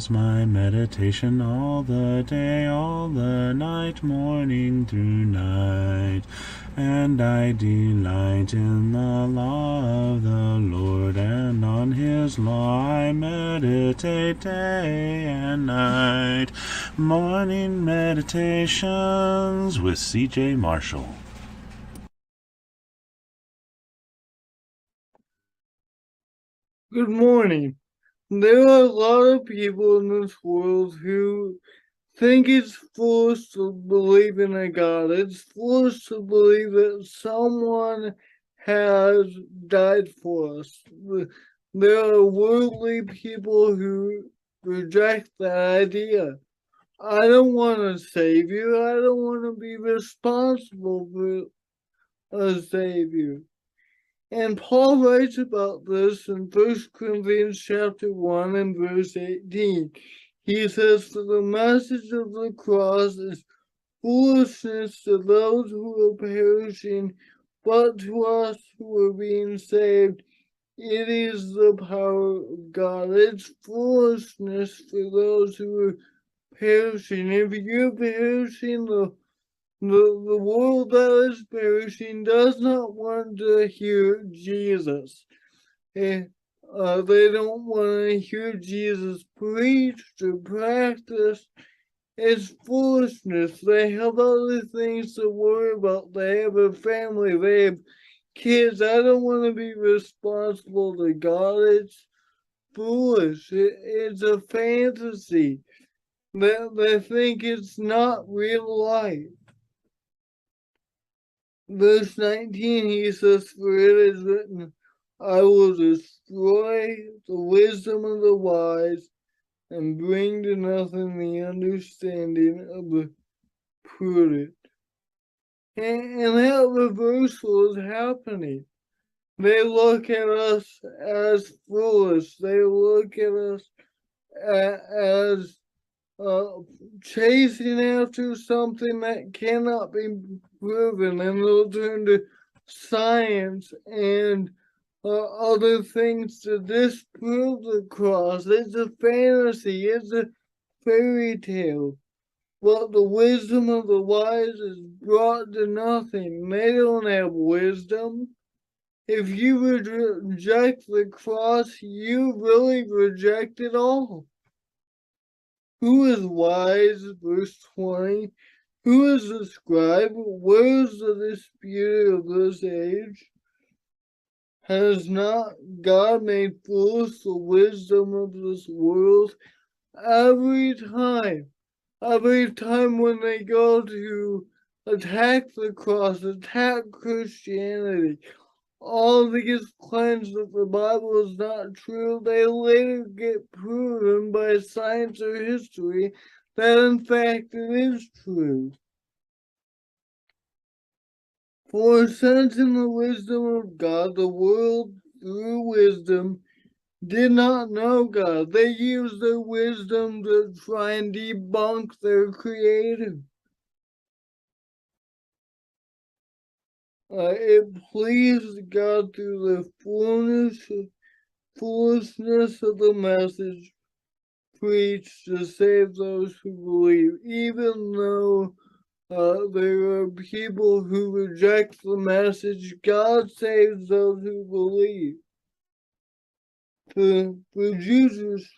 is my meditation all the day, all the night, morning through night. And I delight in the law of the Lord, and on his law I meditate day and night. Morning Meditations with C.J. Marshall. Good morning. There are a lot of people in this world who think it's foolish to believe in a God. It's foolish to believe that someone has died for us. There are worldly people who reject that idea. I don't want a savior. I don't want to be responsible for a savior. And Paul writes about this in 1 Corinthians chapter 1 and verse 18. He says, "For the message of the cross is foolishness to those who are perishing, but to us who are being saved, it is the power of God." It's foolishness for those who are perishing. If you're perishing, the world that is perishing does not want to hear Jesus. They don't want to hear Jesus preached or practiced. It's foolishness. They have other things to worry about. They have a family. They have kids. I don't want to be responsible to God. It's foolish. It's a fantasy. They think it's not real life. Verse 19, he says, "For it is written, I will destroy the wisdom of the wise and bring to nothing the understanding of the prudent." And that reversal is happening. They look at us as foolish. They look at us as chasing after something that cannot be proven, and they'll turn to science and other things to disprove the cross. It's a fantasy, it's a fairy tale. But the wisdom of the wise is brought to nothing. They don't have wisdom. If you reject the cross, you really reject it all. Who is wise? Verse 20. Who is the scribe? Where is the disputer of this age? Has not God made foolish the wisdom of this world? Every time when they go to attack the cross, attack Christianity, all these claims that the Bible is not true, they later get proven by science or history that in fact it is true. For since in the wisdom of God, the world through wisdom did not know God, they used their wisdom to try and debunk their creator. It pleased God through the foolishness of the message preached to save those who believe, even though there are people who reject the message. God saves those who believe. For Jews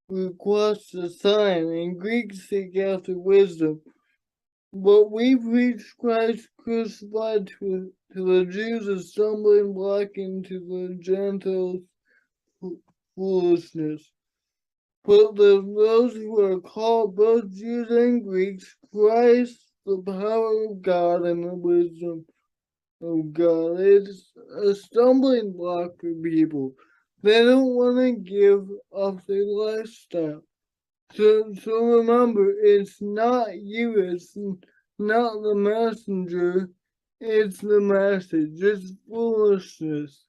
request a sign, and Greeks seek after wisdom. But we preach Christ crucified to the Jews a stumbling block, and to the Gentiles foolishness. But those who are called, both Jews and Greeks, Christ, the power of God and the wisdom of God. It's a stumbling block for people. They don't want to give up their lifestyle. So remember, it's not you, it's not the messenger, it's the message. It's foolishness.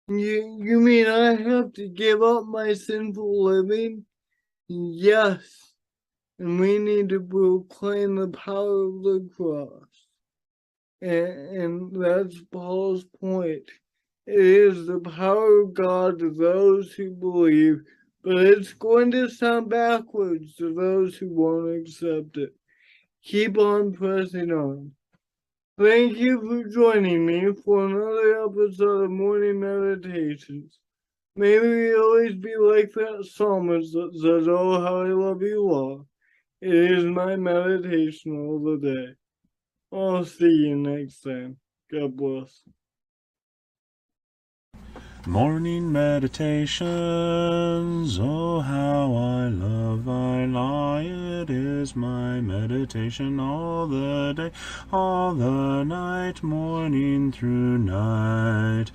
You mean I have to give up my sinful living? Yes. And we need to proclaim the power of the cross. And that's Paul's point. It is the power of God to those who believe, but it's going to sound backwards to those who won't accept it. Keep on pressing on. Thank you for joining me for another episode of Morning Meditations. May we always be like that psalmist that says, "Oh, how I love you, Lord." It is my meditation all the day. I'll see you next time. God bless. Morning meditations, oh how I love thy law. It is my meditation all the day, all the night, morning through night.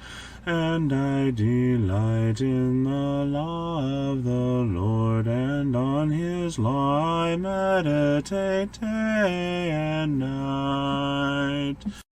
And I delight in the law of the Lord, and on his law I meditate day and night.